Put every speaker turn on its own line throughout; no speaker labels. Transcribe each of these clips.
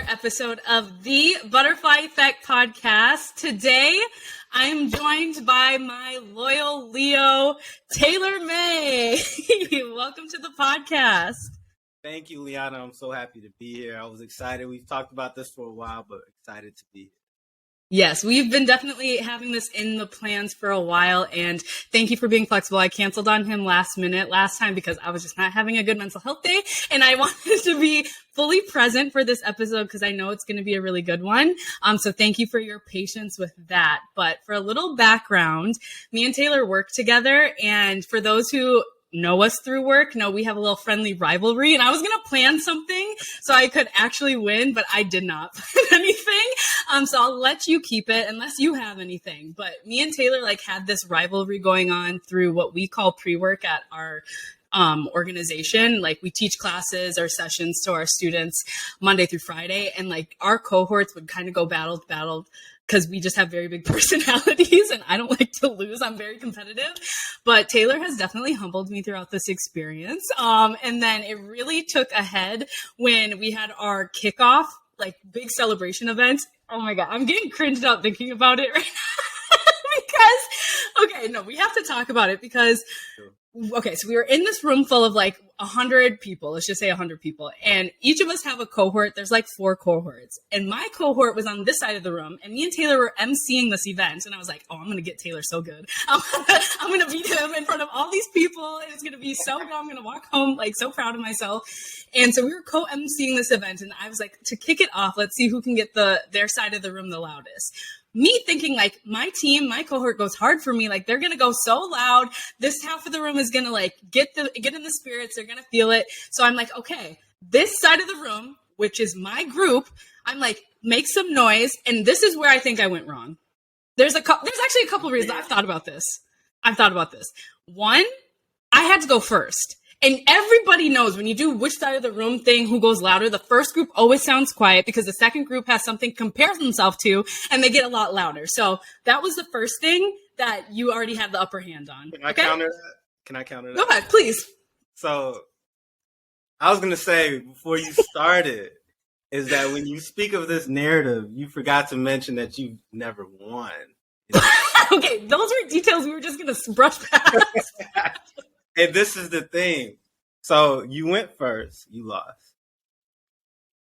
Episode of the Butterfly Effect podcast. Today, I'm joined by my loyal Leo, Taylor Mai. Welcome to the podcast.
Thank you, Liana. I'm so happy to be here. I was excited. We've talked about this for a while, but excited to be here.
Yes, we've been definitely having this in the plans for a while, and thank you for being flexible. I canceled on him last time because I was just not having a good mental health day, and I wanted to be fully present for this episode because I know it's going to be a really good one. So thank you for your patience with that. But for a little background, me and Taylor work together, and for those who know us through work, we have a little friendly rivalry, and I was going to plan something so I could actually win, but I did not plan anything. So I'll let you keep it unless you have anything. But me and Taylor had this rivalry going on through what we call pre-work at our organization. We teach classes or sessions to our students Monday through Friday, and our cohorts would kind of go battle because we just have very big personalities and I don't like to lose. I'm very competitive, but Taylor has definitely humbled me throughout this experience. And then it really took a head when we had our kickoff, big celebration event. Oh my God, I'm getting cringed out thinking about it right now we have to talk about it because so we were in this room full of 100 people, let's just say 100 people. And each of us have a cohort. There's 4 cohorts. And my cohort was on this side of the room. And me and Taylor were emceeing this event. And I was like, oh, I'm going to get Taylor so good. I'm going to beat him in front of all these people. And it's going to be so good. I'm going to walk home so proud of myself. And so we were co-emceeing this event. And I was like, to kick it off, let's see who can get their side of the room the loudest. Me thinking my team, my cohort goes hard for me. They're going to go so loud. This half of the room is going to get in the spirits. They're going to feel it. So I'm like, okay, this side of the room, which is my group, I'm like, make some noise. And this is where I think I went wrong. There's actually a couple of reasons I've thought about this. One, I had to go first. And everybody knows when you do which side of the room thing, who goes louder, the first group always sounds quiet because the second group has something to compare themselves to and they get a lot louder. So that was the first thing that you already had the upper hand on.
Can I counter that?
Go ahead, please.
So I was going to say before you started is that when you speak of this narrative, you forgot to mention that you've never won.
Okay, those were details we were just going to brush past.
And this is the thing. So you went first, you lost.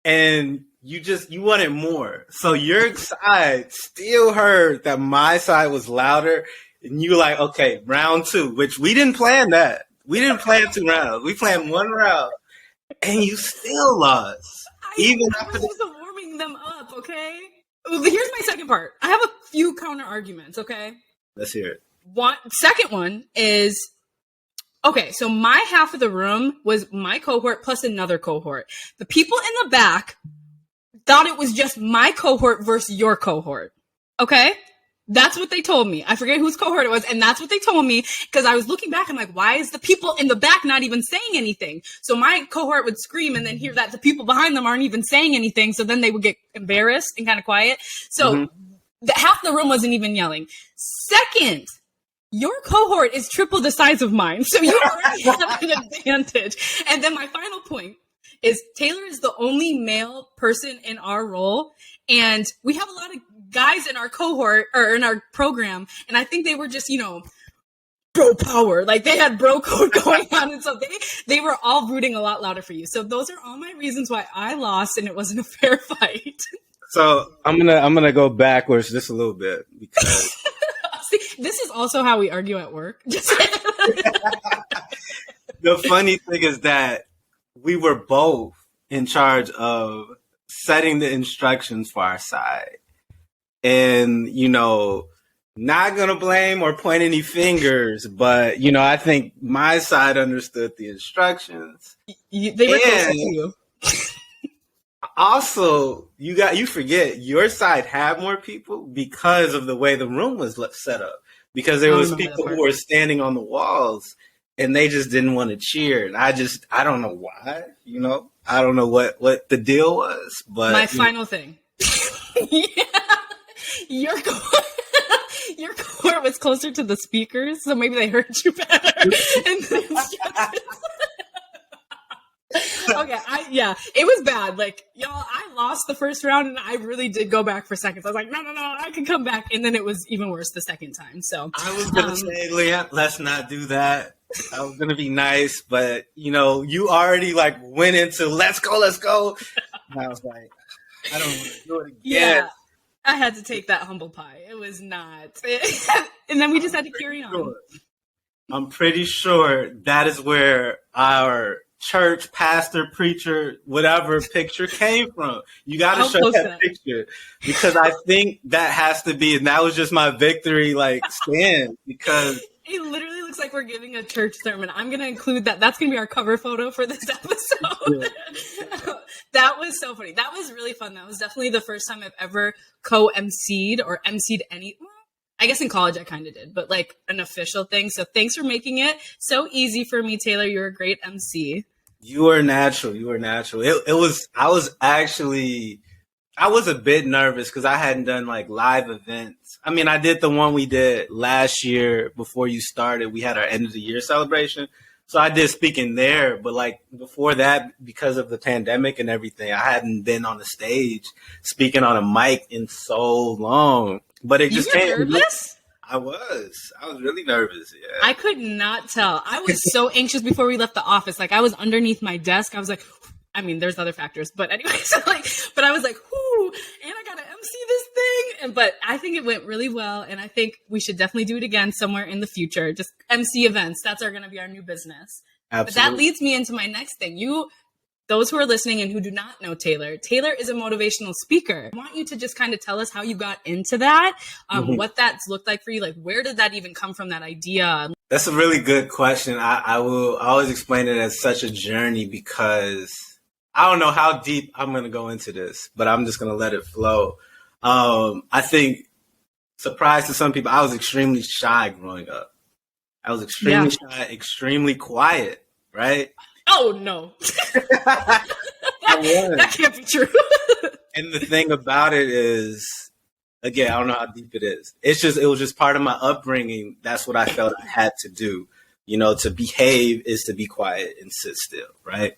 And you wanted more. So your side still heard that my side was louder. And you were like, okay, round 2, which we didn't plan that. We didn't plan 2 rounds. We planned 1 round. And you still lost.
I was just warming them up, okay? Here's my second part. I have a few counter arguments, okay?
Let's hear it.
Second one is, okay, so my half of the room was my cohort plus another cohort. The people in the back thought it was just my cohort versus your cohort. Okay? That's what they told me. I forget whose cohort it was, and that's what they told me because I was looking back. I'm like, why is the people in the back not even saying anything? So my cohort would scream and then hear that the people behind them aren't even saying anything. So then they would get embarrassed and kind of quiet. So half the room wasn't even yelling. Second, your cohort is triple the size of mine, so you already have an advantage. And then my final point is Taylor is the only male person in our role, and we have a lot of guys in our cohort or in our program, and I think they were just, bro power. They had bro code going on, and so they were all rooting a lot louder for you. So those are all my reasons why I lost, and it wasn't a fair fight.
So I'm gonna go backwards just a little bit because.
See, this is also how we argue at work.
The funny thing is that we were both in charge of setting the instructions for our side. And, not going to blame or point any fingers, but, I think my side understood the instructions.
They were close to you.
Also, you forget your side had more people because of the way the room was set up. Because there was people who were standing on the walls, and they just didn't want to cheer. And I don't know why, I don't know what the deal was, but
my final thing. Yeah. Your court, your court was closer to the speakers, so maybe they heard you better. And okay, it was bad. Like, y'all, I lost the first round, and I really did go back for seconds. I was like, no, I can come back, and then it was even worse the second time. So
I was gonna say, Leah, let's not do that. I was gonna be nice, but you already like went into let's go. And I was like, I don't want to do it again.
Yeah, I had to take that humble pie. It was not, and then we just had to carry on.
I'm pretty sure that is where our church, pastor, preacher, whatever picture came from. You got to show that picture, because I think that has to be, and that was just my victory, like, stand, because
it literally looks like we're giving a church sermon. I'm going to include that. That's going to be our cover photo for this episode. Yeah. That was so funny. That was really fun. That was definitely the first time I've ever co-emceed or emceed any. I guess in college I kind of did, but like an official thing. So thanks for making it so easy for me, Taylor. You're a great MC.
You were natural. I was a bit nervous because I hadn't done like live events. I mean, I did the one we did last year before you started. We had our end of the year celebration. So I did speaking there, but like before that, because of the pandemic and everything, I hadn't been on the stage speaking on a mic in so long. But it just came.
Nervous?
I was really nervous. Yeah.
I could not tell. I was so anxious before we left the office. Like, I was underneath my desk. I was like, I mean, there's other factors, but anyway, but I was like, whoo, and I got to MC this thing. But I think it went really well. And I think we should definitely do it again somewhere in the future. Just MC events. That's going to be our new business.
Absolutely.
But that leads me into my next thing. Those who are listening and who do not know Taylor is a motivational speaker. I want you to just kind of tell us how you got into that, what that's looked like for you. Like, where did that even come from, that idea?
That's a really good question. I will always explain it as such a journey, because I don't know how deep I'm going to go into this, but I'm just going to let it flow. I think, surprise to some people, I was extremely shy growing up. I was extremely shy, extremely quiet, right?
Oh, no. That can't be true.
And the thing about it is, again, I don't know how deep it is. It was just part of my upbringing. That's what I felt I had to do. To behave is to be quiet and sit still, right?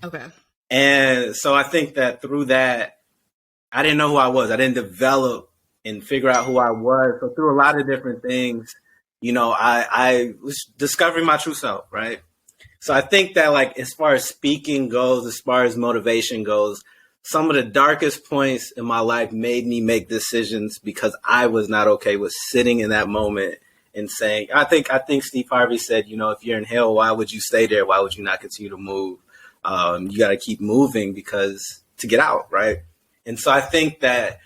Okay. And so I think that through that, I didn't know who I was. I didn't develop and figure out who I was. So through a lot of different things, I was discovering my true self, right? So I think that, like, as far as speaking goes, as far as motivation goes, some of the darkest points in my life made me make decisions because I was not okay with sitting in that moment and saying, I think Steve Harvey said, if you're in hell, why would you stay there? Why would you not continue to move? You got to keep moving to get out, right? And so I think that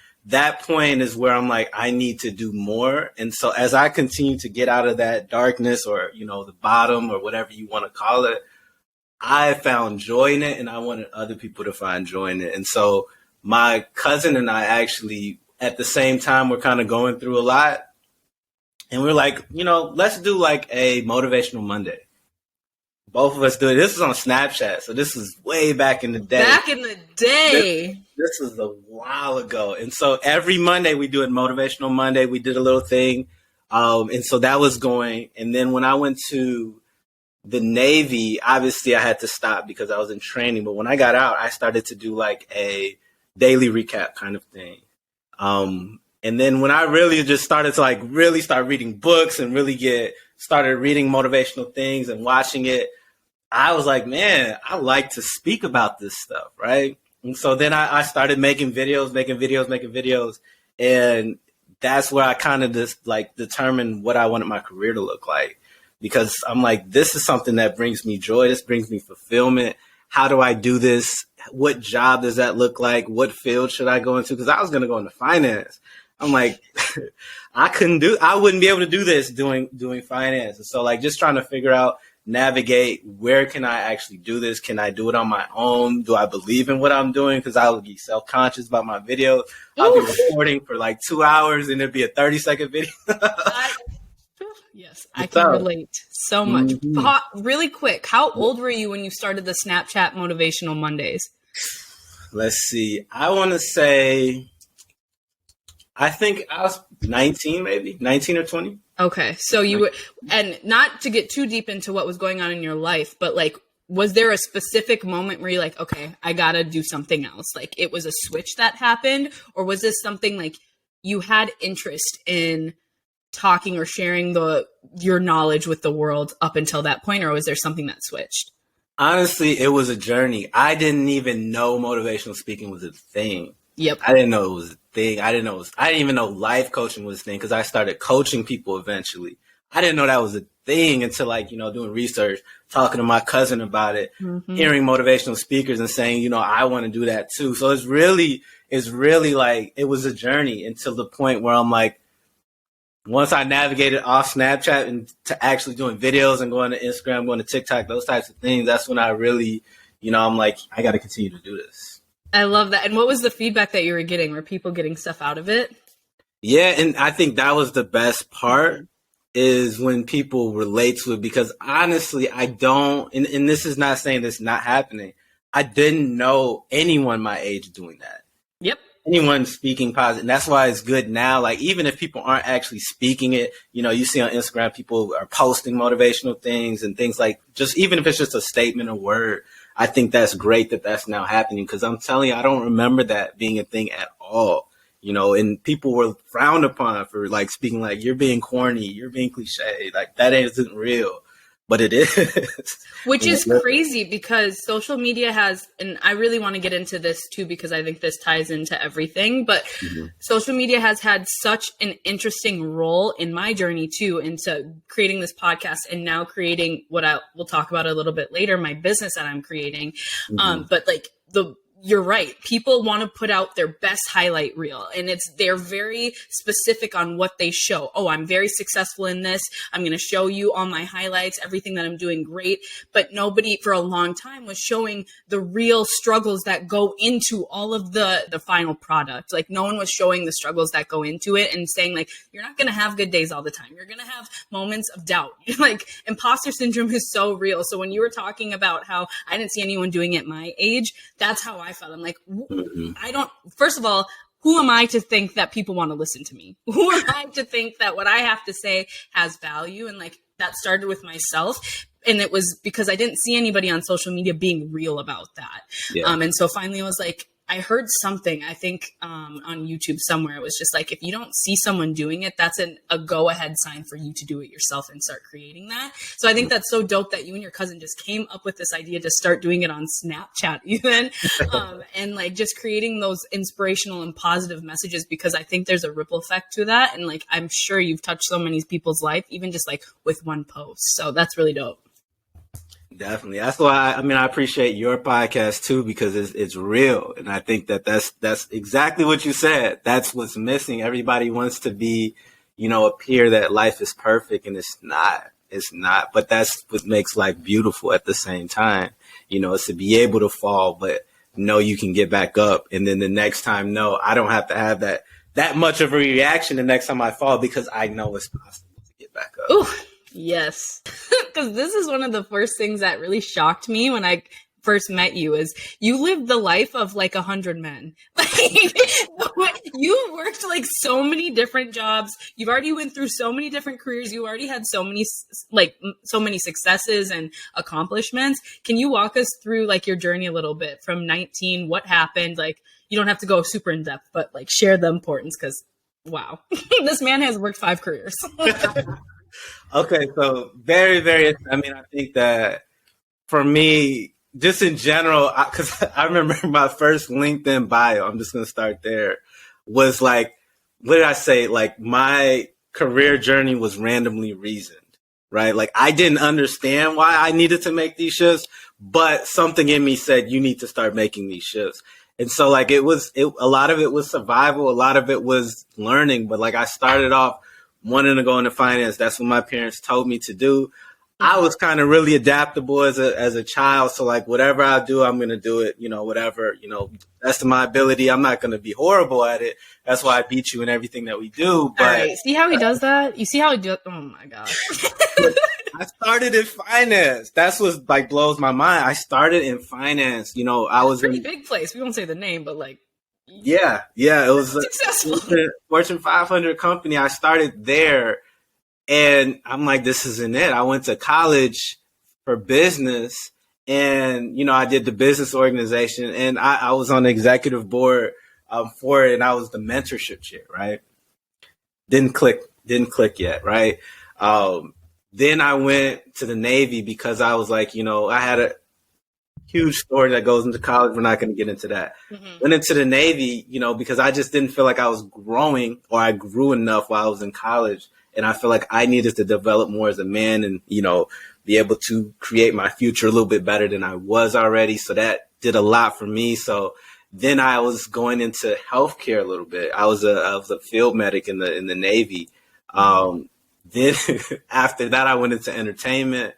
point is where I'm like, I need to do more. And so as I continue to get out of that darkness, or, the bottom, or whatever you want to call it, I found joy in it, and I wanted other people to find joy in it. And so my cousin and I actually, at the same time, were kind of going through a lot. And we're like, let's do like a motivational Monday. Both of us do it. This was on Snapchat, so this was way back in the day.
Back in the day.
This was a while ago. And so every Monday we do it, Motivational Monday. We did a little thing. And so that was going. And then when I went to the Navy, obviously I had to stop because I was in training. But when I got out, I started to do like a daily recap kind of thing. And then when I really just started to like really start reading books and really started reading motivational things and watching it, I was like, man, I like to speak about this stuff, right? And so then I started making videos. And that's where I kind of just like determined what I wanted my career to look like. Because I'm like, this is something that brings me joy. This brings me fulfillment. How do I do this? What job does that look like? What field should I go into? Because I was going to go into finance. I'm like, I wouldn't be able to do this doing finance. And so like just trying to navigate, where can I actually do this? Can I do it on my own? Do I believe in what I'm doing? Because I would be self-conscious about my video. I'll be recording for like 2 hours and it'd be a 30-second video.
Yes, I can relate so much.
Mm-hmm.
Really quick, how old were you when you started the Snapchat Motivational Mondays?
Let's see. I want to say, I think I was 19, maybe 19 or 20.
Okay, so you were, and not to get too deep into what was going on in your life, but like, was there a specific moment where you're like, okay, I gotta do something else? Like it was a switch that happened, or was this something like you had interest in talking or sharing your knowledge with the world up until that point, or was there something that switched?
Honestly, it was a journey. I didn't even know motivational speaking was a thing.
Yep.
I didn't know it was a thing. I didn't even know life coaching was a thing because I started coaching people eventually. I didn't know that was a thing until doing research, talking to my cousin about it, hearing motivational speakers and saying, I want to do that too. So it's really like, it was a journey until the point where I'm like, once I navigated off Snapchat and to actually doing videos and going to Instagram, going to TikTok, those types of things, that's when I really, I'm like, I got to continue to do this.
I love that. And what was the feedback that you were getting? Were people getting stuff out of it?
Yeah, and I think that was the best part is when people relate to it, because honestly, I don't, and this is not saying this not happening. I didn't know anyone my age doing that.
Yep.
Anyone speaking positive. And that's why it's good now. Like, even if people aren't actually speaking it, you see on Instagram, people are posting motivational things and things like, just even if it's just a statement or word, I think that's great that that's now happening. Cause I'm telling you, I don't remember that being a thing at all, and people were frowned upon for like speaking like, you're being corny, you're being cliche. Like that isn't real. But it is.
Which is crazy because social media has, and I really want to get into this too, because I think this ties into everything, but social media has had such an interesting role in my journey too, into creating this podcast and now creating what we'll talk about a little bit later, my business that I'm creating. But like you're right. People want to put out their best highlight reel, and they're very specific on what they show. Oh, I'm very successful in this. I'm going to show you all my highlights, everything that I'm doing great. But nobody for a long time was showing the real struggles that go into all of the final product. Like no one was showing the struggles that go into it and saying like, you're not going to have good days all the time. You're going to have moments of doubt. Like imposter syndrome is so real. So when you were talking about how I didn't see anyone doing it my age, that's how I felt. I'm like, first of all, who am I to think that people want to listen to me? Who am I to think that what I have to say has value? And like, that started with myself. And it was because I didn't see anybody on social media being real about that. Yeah. And so finally I was like, I heard something, I think on YouTube somewhere, it was just like, if you don't see someone doing it, that's a go ahead sign for you to do it yourself and start creating that. So I think that's so dope that you and your cousin just came up with this idea to start doing it on Snapchat even, and like just creating those inspirational and positive messages, because I think there's a ripple effect to that. And like, I'm sure you've touched so many people's life, even just like with one post. So that's really dope.
Definitely. That's why I appreciate your podcast too, because it's real. And I think that's exactly what you said. That's what's missing. Everybody wants to be, appear that life is perfect, and it's not, but that's what makes life beautiful at the same time. It's to be able to fall, but know you can get back up. And then the next time, no, I don't have to have that much of a reaction the next time I fall, because I know it's possible to get back up.
Ooh. Yes, because this is one of the first things that really shocked me when I first met you is you lived the life of like 100 men. Like you worked like so many different jobs. You've already went through so many different careers. You already had so many successes and accomplishments. Can you walk us through like your journey a little bit from 19? What happened? Like you don't have to go super in depth, but like share the importance, because wow, this man has worked 5 careers.
Okay, so very, very, I think that for me, just in general, because I remember my first LinkedIn bio, I'm just going to start there, was like, what did I say? Like my career journey was randomly reasoned, right? Like I didn't understand why I needed to make these shifts, but something in me said, you need to start making these shifts. And so like a lot of it was survival, a lot of it was learning, but like I started off wanting to go into finance. That's what my parents told me to do. I was kind of really adaptable as a child. So like whatever I do, I'm gonna do it. Whatever best of my ability. I'm not gonna be horrible at it. That's why I beat you in everything that we do. But
all right, see how he does that? You see how he does? Oh my gosh.
I started in finance. That's what like blows my mind. I started in finance. I was
pretty big place. We won't say the name, but like.
Yeah, it was
successful.
A Fortune 500 company. I started there, and I'm like, this isn't it. I went to college for business, and I did the business organization, and I was on the executive board for it, and I was the mentorship chair. Right? Didn't click yet. Right? Then I went to the Navy because I was like, I had a huge story that goes into college. We're not going to get into that. Mm-hmm. Went into the Navy, because I just didn't feel like I was growing or I grew enough while I was in college. And I feel like I needed to develop more as a man and, be able to create my future a little bit better than I was already. So that did a lot for me. So then I was going into healthcare a little bit. I was a field medic in the Navy. Then after that, I went into entertainment.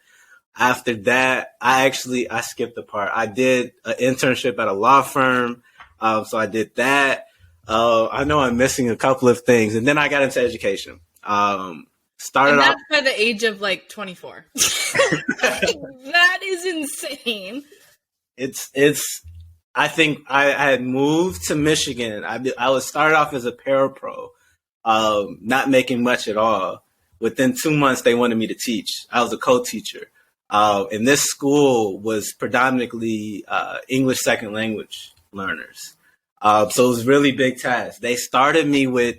After that, I skipped the part. I did an internship at a law firm. So I did that. I know I'm missing a couple of things. And then I got into education.
Started off by the age of like 24. That is insane.
I think I had moved to Michigan. I was started off as a parapro, not making much at all. Within 2 months, they wanted me to teach. I was a co-teacher. And this school was predominantly English second language learners. So it was really big task. They started me with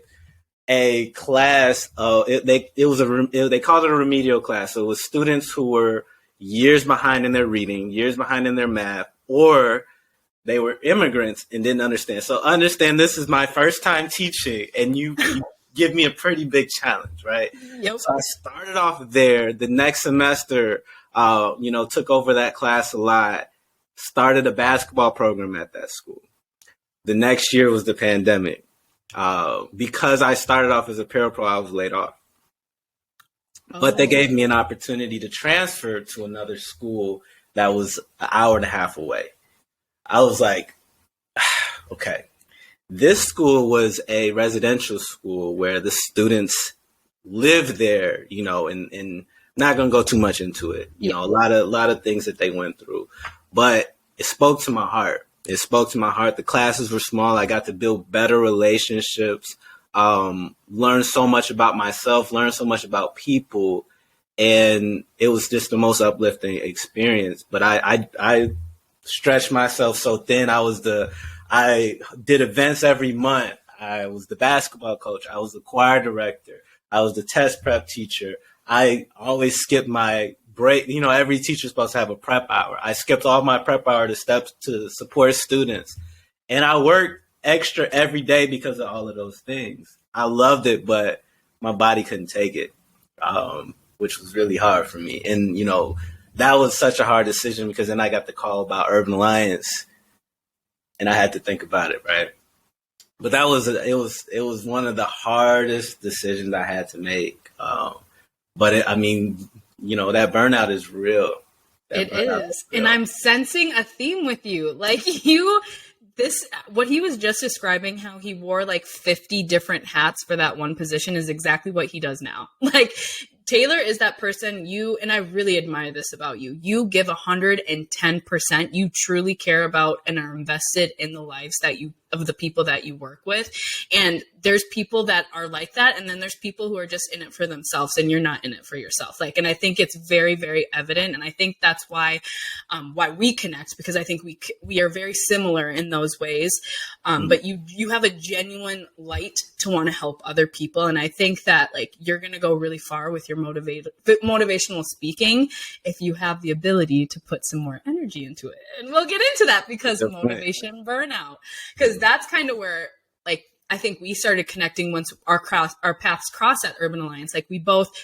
a class. They called it a remedial class. So it was students who were years behind in their reading, years behind in their math, or they were immigrants and didn't understand. So understand, this is my first time teaching, and you give me a pretty big challenge, right?
Yep.
So I started off there. The next semester, took over that class a lot, started a basketball program at that school. The next year was the pandemic. Because I started off as a parapro, I was laid off. But they gave me an opportunity to transfer to another school that was an hour and a half away. I was like, okay. This school was a residential school where the students lived there, and not going to go too much into it. A lot of things that they went through, but it spoke to my heart. The classes were small. I got to build better relationships, learn so much about myself, learn so much about people. And it was just the most uplifting experience. But I stretched myself so thin. I did events every month. I was the basketball coach. I was the choir director. I was the test prep teacher. I always skipped my break. Every teacher's supposed to have a prep hour. I skipped all my prep hour to support students. And I worked extra every day because of all of those things. I loved it, but my body couldn't take it, which was really hard for me. And, that was such a hard decision because then I got the call about Urban Alliance. And I had to think about it, right? But it was one of the hardest decisions I had to make. But that burnout is real.
It is. And I'm sensing a theme with you. Like what he was just describing, how he wore like 50 different hats for that one position, is exactly what he does now. Like, Taylor is that person and I really admire this about you. You give 110%. You truly care about and are invested in the lives of the people that you work with. And there's people that are like that. And then there's people who are just in it for themselves, and you're not in it for yourself. And I think it's very, very evident. And I think that's why we connect, because I think we are very similar in those ways. But you have a genuine light to want to help other people. And I think that you're going to go really far with your motivational speaking if you have the ability to put some more energy into it. And we'll get into that, because motivation burnout, because that's kind of where I think we started connecting once our paths crossed at Urban Alliance.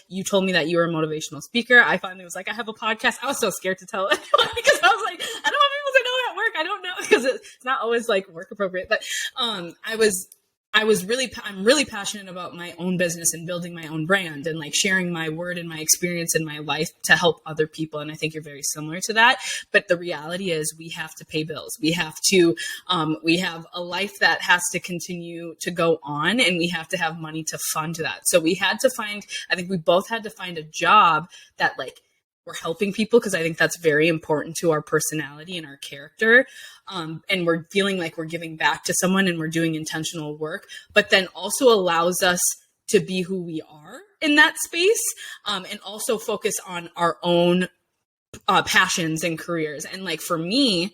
You told me that you were a motivational speaker. I finally was like, I have a podcast. I was so scared to tell anyone because I was like, I don't want people to know at work. I don't know, because it's not always work appropriate. But I was I'm really passionate about my own business and building my own brand and like sharing my word and my experience in my life to help other people. And I think you're very similar to that. But the reality is we have to pay bills. We have a life that has to continue to go on, and we have to have money to fund that. So I think we both had to find a job that like, we're helping people, because I think that's very important to our personality and our character. And we're feeling like we're giving back to someone and we're doing intentional work, but then also allows us to be who we are in that space, and also focus on our own passions and careers. And like for me,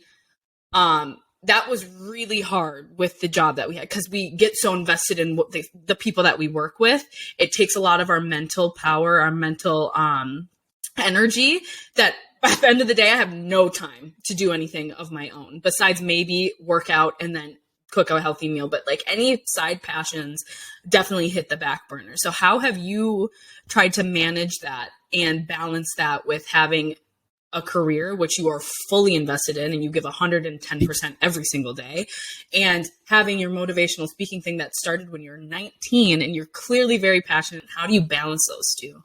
that was really hard with the job that we had, because we get so invested in what the people that we work with. It takes a lot of our mental power, our mental energy, that at the end of the day, I have no time to do anything of my own besides maybe work out and then cook a healthy meal. But like any side passions definitely hit the back burner. So how have you tried to manage that and balance that with having a career which you are fully invested in and you give 110% every single day, and having your motivational speaking thing that started when you're 19 and you're clearly very passionate? How do you balance those two?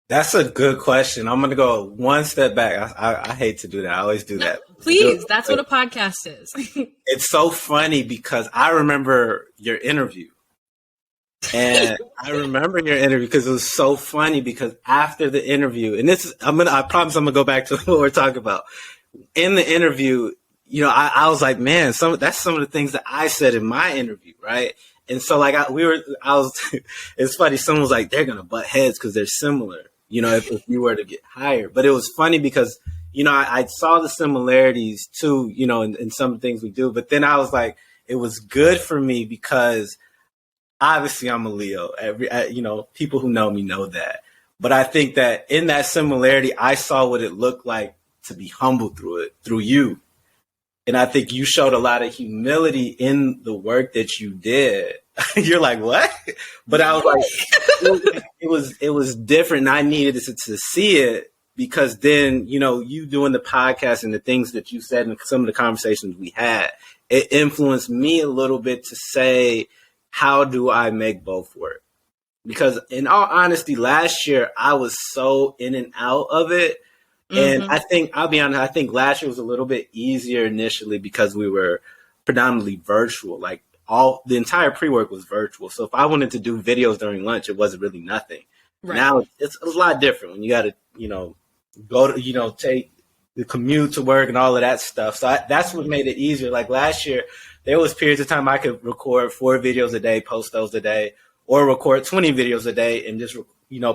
That's a good question. I'm going to go one step back. I hate to do that. I always do that.
Please, that's what a podcast is.
It's so funny because I remember your interview. And I remember your interview because it was so funny, because after the interview, and I promise I'm going to go back to what we're talking about. In the interview, I was like, man, that's some of the things that I said in my interview, right? And so like it's funny. Someone was like, they're going to butt heads because they're similar, if you were to get hired. But it was funny because, I saw the similarities too, in some of the things we do. But then I was like, it was good for me because obviously I'm a Leo. People who know me know that. But I think that in that similarity, I saw what it looked like to be humble through you. And I think you showed a lot of humility in the work that you did. You're like, what? But I was like, it was different. And I needed to see it, because then, you doing the podcast and the things that you said and some of the conversations we had, it influenced me a little bit to say, how do I make both work? Because in all honesty, last year I was so in and out of it. And I think, I'll be honest, I think last year was a little bit easier initially because we were predominantly virtual. Like the entire pre-work was virtual. So if I wanted to do videos during lunch, it wasn't really nothing. Right. Now it's a lot different when you got to, go to, take the commute to work and all of that stuff. So that's what made it easier. Like last year, there was periods of time I could record 4 videos a day, post those a day, or record 20 videos a day and just,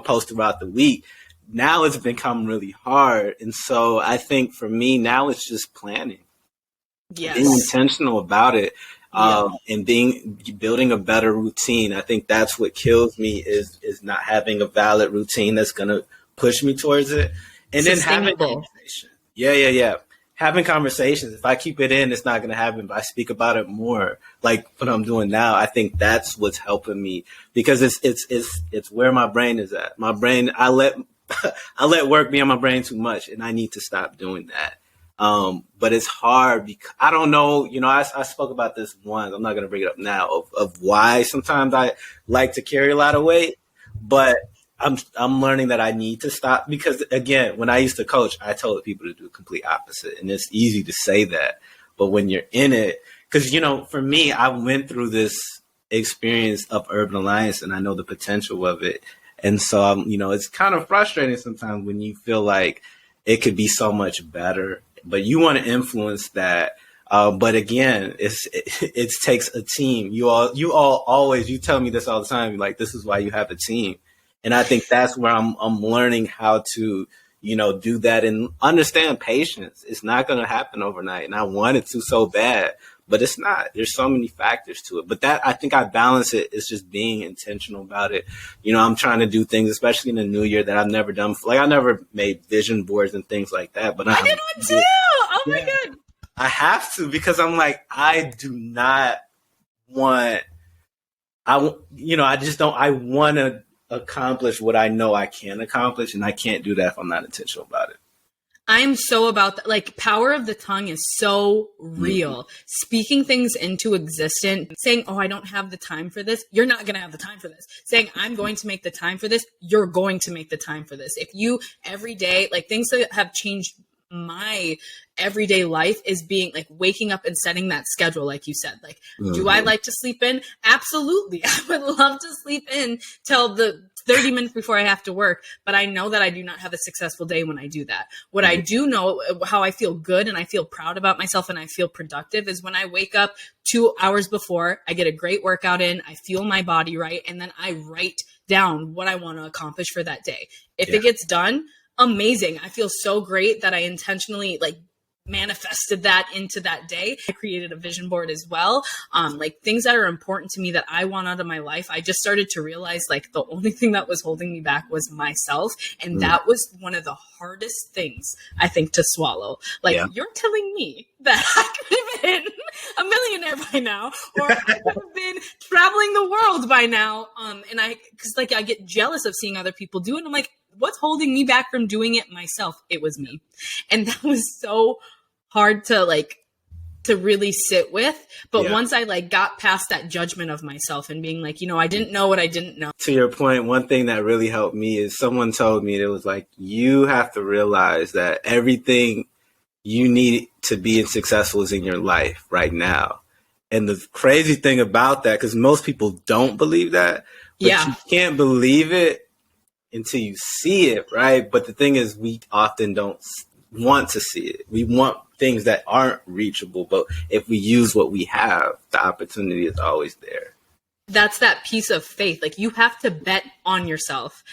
post throughout the week. Now it's become really hard. And so I think for me now it's just planning, being intentional about it, and building a better routine. I think that's what kills me is not having a valid routine that's going to push me towards it. And then having conversation. Yeah. Having conversations. If I keep it in, it's not going to happen. But I speak about it more, like what I'm doing now. I think that's what's helping me, because it's where my brain is at. My brain, I let work be on my brain too much, and I need to stop doing that. But it's hard because I don't know, I spoke about this once. I'm not going to bring it up now of why sometimes I like to carry a lot of weight, but I'm learning that I need to stop, because again, when I used to coach, I told people to do the complete opposite, and it's easy to say that, but when you're in it, because, for me, I went through this experience of Urban Alliance and I know the potential of it. And so, it's kind of frustrating sometimes when you feel like it could be so much better, but you want to influence that. But again, it takes a team. You all always, you tell me this all the time, like, this is why you have a team. And I think that's where I'm learning how to, do that and understand patience. It's not going to happen overnight. And I wanted to so bad, but it's not. There's so many factors to it. But that, I think I balance it. It's just being intentional about it. I'm trying to do things, especially in the new year, that I've never done. Like, I never made vision boards and things like that. But
I did one too. Oh my God.
I have to, because I'm like, I do not want, I just don't, I want to accomplish what I know I can accomplish, and I can't do that if I'm not intentional about it.
I'm so about that. Like, power of the tongue is so real. Speaking things into existence, saying, oh, I don't have the time for this. You're not going to have the time for this. Saying, I'm going to make the time for this. You're going to make the time for this. If you every day, like, things that have changed my everyday life is being like waking up and setting that schedule. Like you said, like, do I like to sleep in? Absolutely. I would love to sleep in till the 30 minutes before I have to work, but I know that I do not have a successful day when I do that. What I do know, how I feel good and I feel proud about myself and I feel productive, is when I wake up 2 hours before, I get a great workout in, I feel my body right, and then I write down what I want to accomplish for that day. If it gets done, amazing. I feel so great that I intentionally like manifested that into that day. I created a vision board as well. Like things that are important to me that I want out of my life. I just started to realize like the only thing that was holding me back was myself. And that was one of the hardest things I think to swallow. Like you're telling me that I could have been a millionaire by now, or I could have been traveling the world by now. Cause like I get jealous of seeing other people do it. And I'm like, what's holding me back from doing it myself? It was me. And that was so hard to really sit with. But once I like got past that judgment of myself and being like, I didn't know what I didn't know.
To your point, one thing that really helped me is someone told me, it was like, you have to realize that everything you need to be successful is in your life right now. And the crazy thing about that, because most people don't believe that, but you can't believe it until you see it, right? But the thing is, we often don't want to see it. We want things that aren't reachable, but if we use what we have, the opportunity is always there.
That's that piece of faith. Like, you have to bet on yourself.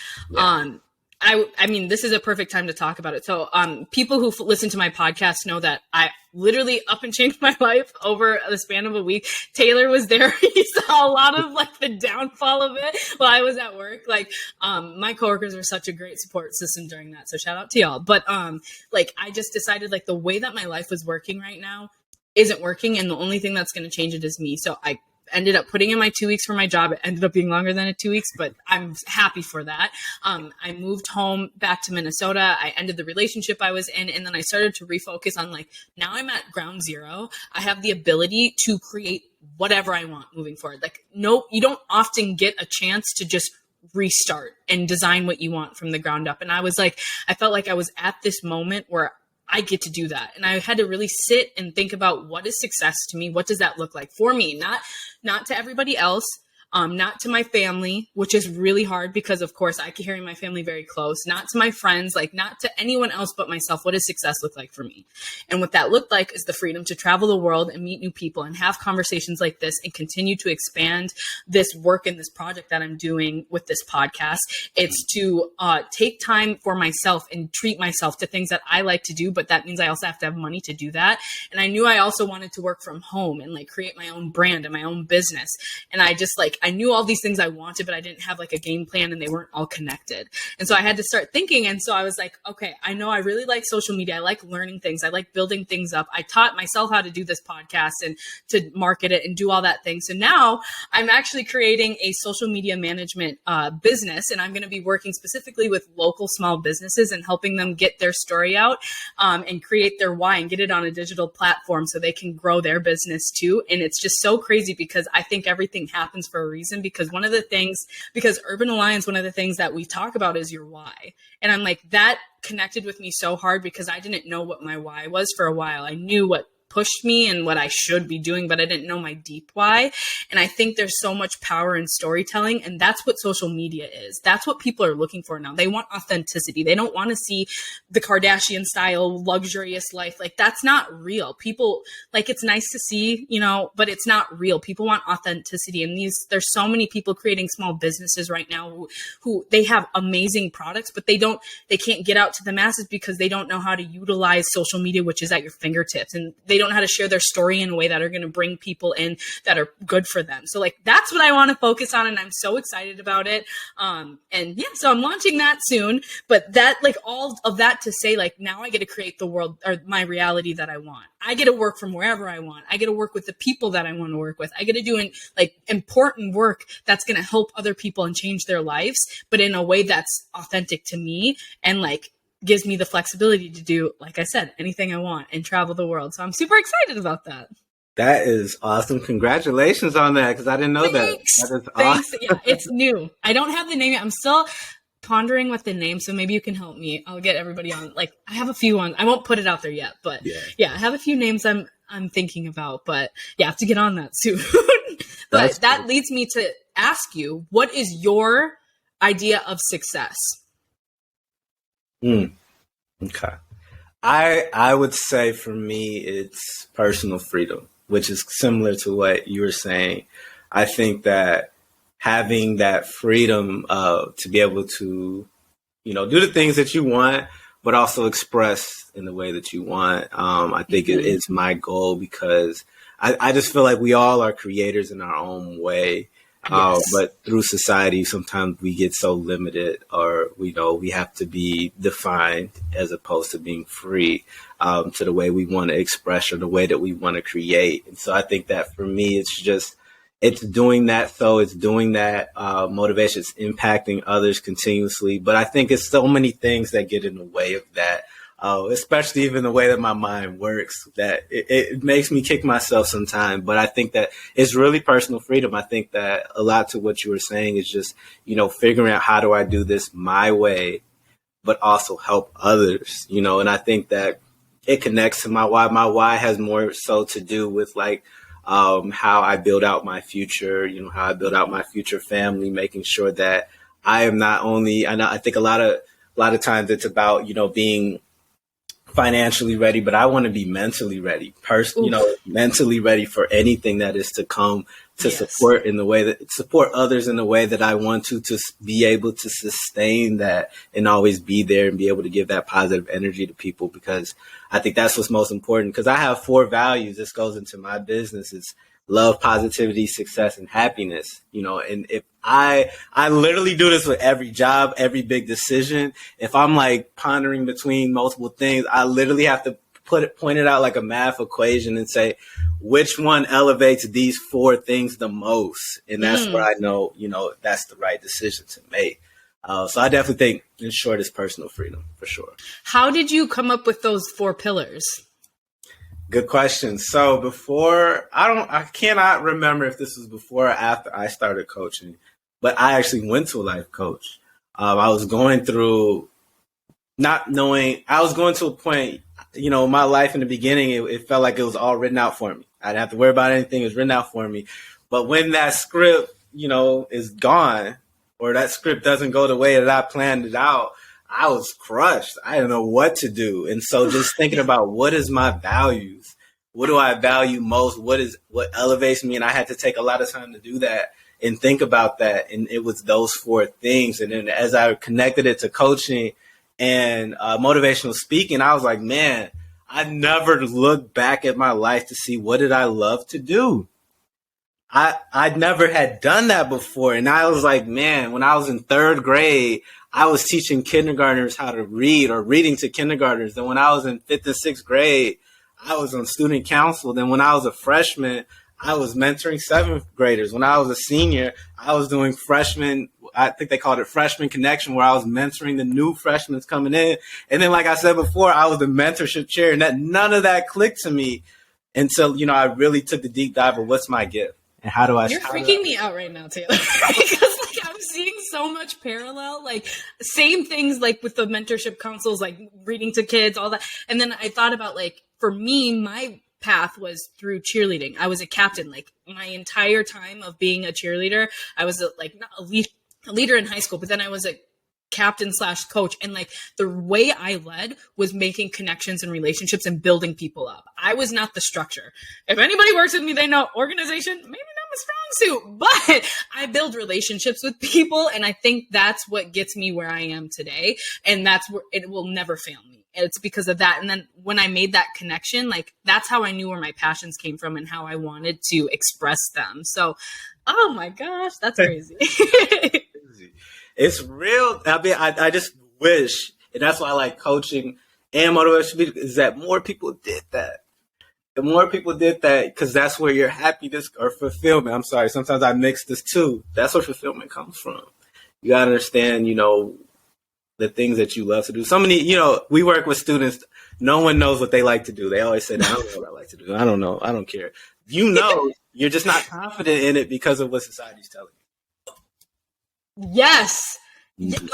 I mean, this is a perfect time to talk about it. So, people who listen to my podcast know that I literally up and changed my life over the span of a week. Taylor was there. He saw a lot of like the downfall of it while I was at work. Like, my coworkers were such a great support system during that. So shout out to y'all. But, like, I just decided like the way that my life was working right now isn't working. And the only thing that's going to change it is me. So I ended up putting in my 2 weeks for my job. It ended up being longer than 2 weeks, but I'm happy for that. I moved home back to Minnesota. I ended the relationship I was in, and then I started to refocus on like, now I'm at ground zero. I have the ability to create whatever I want moving forward. Like, no, you don't often get a chance to just restart and design what you want from the ground up. And I was like, I felt like I was at this moment where I get to do that. And I had to really sit and think about, what is success to me? What does that look like for me? Not to everybody else, not to my family, which is really hard because of course I carry my family very close, not to my friends, like not to anyone else but myself. What does success look like for me? And what that looked like is the freedom to travel the world and meet new people and have conversations like this and continue to expand this work and this project that I'm doing with this podcast. It's to take time for myself and treat myself to things that I like to do, but that means I also have to have money to do that. And I knew I also wanted to work from home and like create my own brand and my own business. And I knew all these things I wanted, but I didn't have like a game plan and they weren't all connected. And so I had to start thinking. And so I was like, okay, I know I really like social media. I like learning things. I like building things up. I taught myself how to do this podcast and to market it and do all that thing. So now I'm actually creating a social media management business, and I'm going to be working specifically with local small businesses and helping them get their story out and create their why and get it on a digital platform so they can grow their business too. And it's just so crazy because I think everything happens for a reason, because Urban Alliance, one of the things that we talk about is your why. And I'm like, that connected with me so hard because I didn't know what my why was for a while. I knew what pushed me and what I should be doing, but I didn't know my deep why. And I think there's so much power in storytelling, and that's what social media is. That's what people are looking for now. They want authenticity. They don't want to see the Kardashian style luxurious life. Like, that's not real. People, like, it's nice to see, but it's not real. People want authenticity. And there's so many people creating small businesses right now who they have amazing products, but they can't get out to the masses because they don't know how to utilize social media, which is at your fingertips. And they don't know how to share their story in a way that are going to bring people in that are good for them. So like, that's what I want to focus on. And I'm so excited about it. So I'm launching that soon, but that, like, all of that to say, like, now I get to create the world or my reality that I want. I get to work from wherever I want. I get to work with the people that I want to work with. I get to do important work that's going to help other people and change their lives, but in a way that's authentic to me and like gives me the flexibility to do, like I said, anything I want and travel the world. So I'm super excited about that.
That is awesome. Congratulations on that, because I didn't know
Thanks.
that. That is
Thanks.
awesome.
Yeah, it's new. I don't have the name yet. I'm still pondering with the name, so maybe you can help me. I'll get everybody on. Like, I have a few on. I won't put it out there yet, but yeah, I have a few names I'm thinking about. But yeah, I have to get on that soon. But that leads me to ask you, what is your idea of success?
Okay. I would say for me, it's personal freedom, which is similar to what you were saying. I think that having that freedom to be able to, do the things that you want, but also express in the way that you want. I think it is my goal, because I just feel like we all are creators in our own way.
Yes.
But through society, sometimes we get so limited, or we have to be defined as opposed to being free to the way we want to express or the way that we want to create. And so I think that for me, it's doing that. So it's doing that motivation. It's impacting others continuously. But I think it's so many things that get in the way of that. Especially even the way that my mind works, that it makes me kick myself sometimes. But I think that it's really personal freedom. I think that a lot to what you were saying is just, figuring out, how do I do this my way, but also help others, and I think that it connects to my why. My why has more so to do with how I build out my future, how I build out my future family, making sure that I am not only, I think a lot of times it's about, being financially ready, but I want to be mentally ready, mentally ready for anything that is to come, to support others in the way that I want to be able to sustain that and always be there and be able to give that positive energy to people, because I think that's what's most important. Because I have 4 values. This goes into my business. It's love, positivity, success, and happiness, and if I literally do this with every job, every big decision. If I'm like pondering between multiple things, I literally have to point it out like a math equation and say, which one elevates these 4 things the most? And that's where I know, that's the right decision to make. So I definitely think, in short, it's personal freedom for sure.
How did you come up with those 4 pillars?
Good question. So I cannot remember if this was before or after I started coaching, but I actually went to a life coach. I was going through I was going to a point, my life in the beginning, it felt like it was all written out for me. I didn't have to worry about anything. It was written out for me. But when that script, is gone, or that script doesn't go the way that I planned it out, I was crushed. I didn't know what to do. And so just thinking about, what is my values? What do I value most? What elevates me? And I had to take a lot of time to do that and think about that. And it was those 4 things. And then as I connected it to coaching and motivational speaking, I was like, man, I never looked back at my life to see, what did I love to do? I never had done that before. And I was like, man, when I was in 3rd grade, I was teaching kindergartners how to read, or reading to kindergartners. Then when I was in 5th and 6th grade, I was on student council. Then when I was a freshman, I was mentoring 7th graders. When I was a senior, I was doing I think they called it freshman connection, where I was mentoring the new freshmen coming in. And then, like I said before, I was the mentorship chair, and none of that clicked to me until, I really took the deep dive of what's my gift and how do I.
You're freaking me out right now, Taylor, because I'm seeing so much parallel, same things, with the mentorship councils, reading to kids, all that. And then I thought about, for me, my path was through cheerleading. I was a captain, my entire time of being a cheerleader. I was not a leader in high school, but then I was a captain / coach. And the way I led was making connections and relationships and building people up. I was not the structure. If anybody works with me, they know organization, maybe not my strong suit, but I build relationships with people. And I think that's what gets me where I am today. And that's where it will never fail me. And it's because of that. And then when I made that connection, that's how I knew where my passions came from and how I wanted to express them. So, oh my gosh, that's crazy.
It's real. I mean, I just wish, and that's why I like coaching and motivation, is that more people did that. The more people did that, because that's where your happiness or fulfillment, I'm sorry, sometimes I mix this too. That's where fulfillment comes from. You got to understand, the things that you love to do. So many, we work with students. No one knows what they like to do. They always say, I don't know what I like to do. I don't know. I don't care. You're just not confident in it because of what society's telling
you. Yes.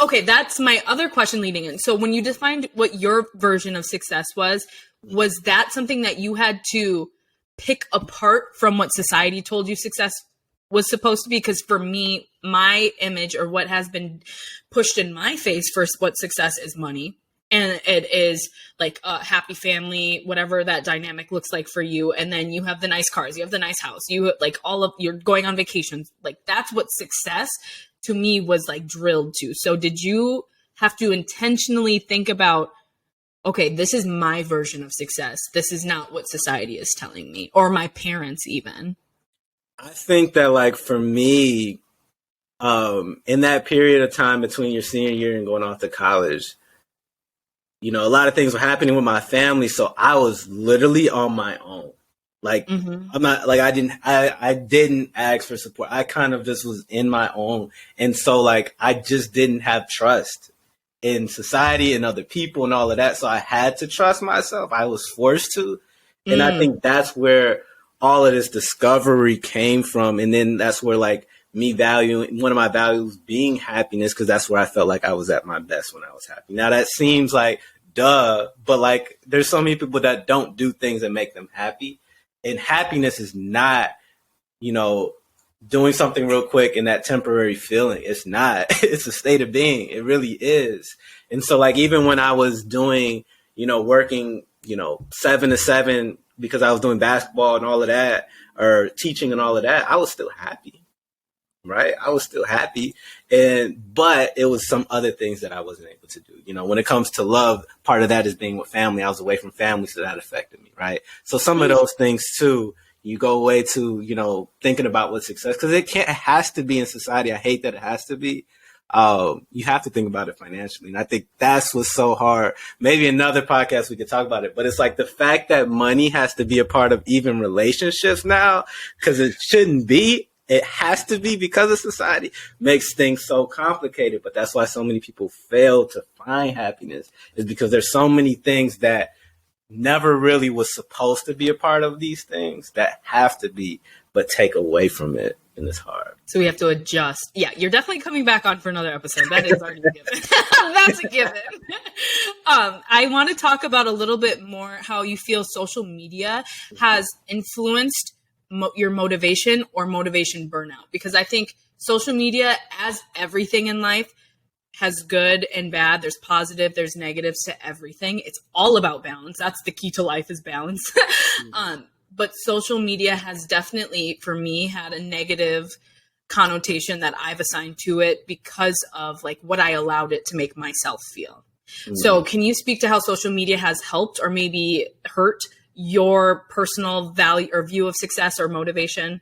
Okay, that's my other question leading in. So when you defined what your version of success was that something that you had to pick apart from what society told you success was supposed to be? Because for me, my image, or what has been pushed in my face for what success is, money. And it is like a happy family, whatever that dynamic looks like for you. And then you have the nice cars, you have the nice house, you're going on vacations. Like, that's what success to me was like drilled to. So did you have to intentionally think about, okay, this is my version of success. This is not what society is telling me, or my parents even?
I think that, like, for me, in that period of time between your senior year and going off to college, a lot of things were happening with my family. So I was literally on my own. Like, I'm not like, I didn't ask for support. I kind of just was in my own. And so, like, I just didn't have trust in society and other people and all of that. So I had to trust myself. I was forced to. And I think that's where all of this discovery came from. And then that's where, like, me valuing, one of my values being happiness, because that's where I felt like I was at my best when I was happy. Now that seems like duh, but like, there's so many people that don't do things that make them happy. And happiness is not, doing something real quick and that temporary feeling. It's not. It's a state of being. It really is. And so, like, even when I was doing, working, 7 to 7 because I was doing basketball and all of that, or teaching and all of that, I was still happy. Right? I was still happy. But it was some other things that I wasn't able to do. When it comes to love, part of that is being with family. I was away from family, so that affected me. Right? So some of those things too, you go away to, thinking about what success, because it has to be in society. I hate that it has to be. You have to think about it financially. And I think that's what's so hard. Maybe another podcast we could talk about it, but it's like the fact that money has to be a part of even relationships now, because it shouldn't be. It has to be because of society, makes things so complicated. But that's why so many people fail to find happiness, is because there's so many things that never really was supposed to be a part of these things that have to be, but take away from it. And it's hard.
So we have to adjust. Yeah, you're definitely coming back on for another episode. That is already a given. That's a given. I want to talk about a little bit more how you feel social media has influenced your motivation or motivation burnout. Because I think social media, as everything in life, has good and bad. There's positive, there's negatives to everything. It's all about balance. That's the key to life, is balance. But social media has definitely, for me, had a negative connotation that I've assigned to it because of like what I allowed it to make myself feel. So can you speak to how social media has helped or maybe hurt your personal value or view of success or motivation?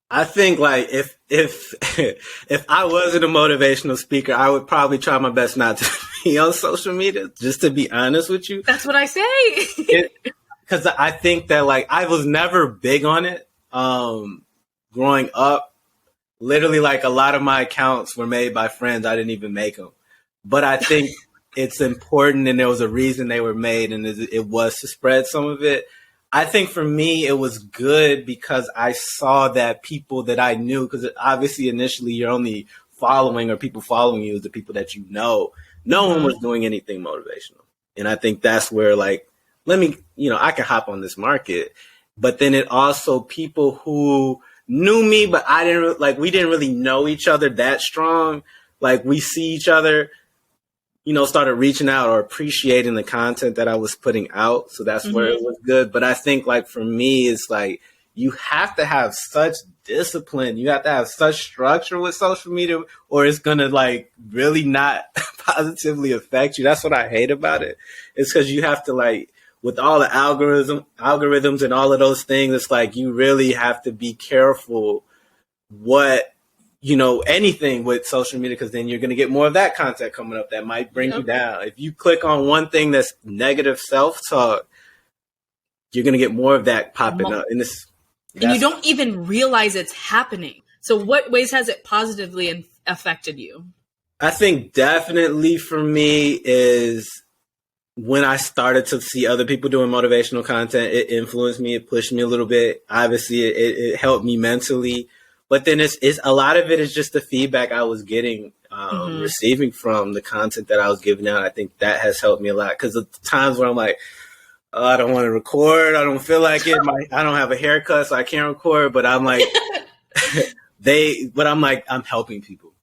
I think, like, if if I wasn't a motivational speaker, I would probably try my best not to be on social media, just to be honest with you.
That's what I say.
Because I think that, like, I was never big on it growing up. Literally, like, a lot of my accounts were made by friends. I didn't even make them. But I think it's important, and there was a reason they were made, and it was to spread some of it. I think for me, it was good because I saw that people that I knew, because obviously initially you're only following, or people following you is the people that you know. No one was doing anything motivational. And I think that's where, like, let me, I can hop on this market. But then it also, people who knew me, but we didn't really know each other that strong. Like, we see each other, started reaching out or appreciating the content that I was putting out. So that's where it was good. But I think, like, for me, it's like, you have to have such discipline. You have to have such structure with social media, or it's going to, like, really not positively affect you. That's what I hate about it. It's because you have to, like, with all the algorithms and all of those things, it's like, you really have to be careful what, anything with social media, because then you're going to get more of that content coming up that might bring you down. If you click on one thing that's negative self-talk, you're going to get more of that popping up. And you
don't even realize it's happening. So what ways has it positively affected you?
I think definitely for me is when I started to see other people doing motivational content, it influenced me. It pushed me a little bit. Obviously, it helped me mentally. But then it's a lot of it is just the feedback I was getting, receiving from the content that I was giving out. I think that has helped me a lot because of times where I'm like, oh, I don't want to record. I don't feel like it. I don't have a haircut, so I can't record. But I'm like, I'm helping people,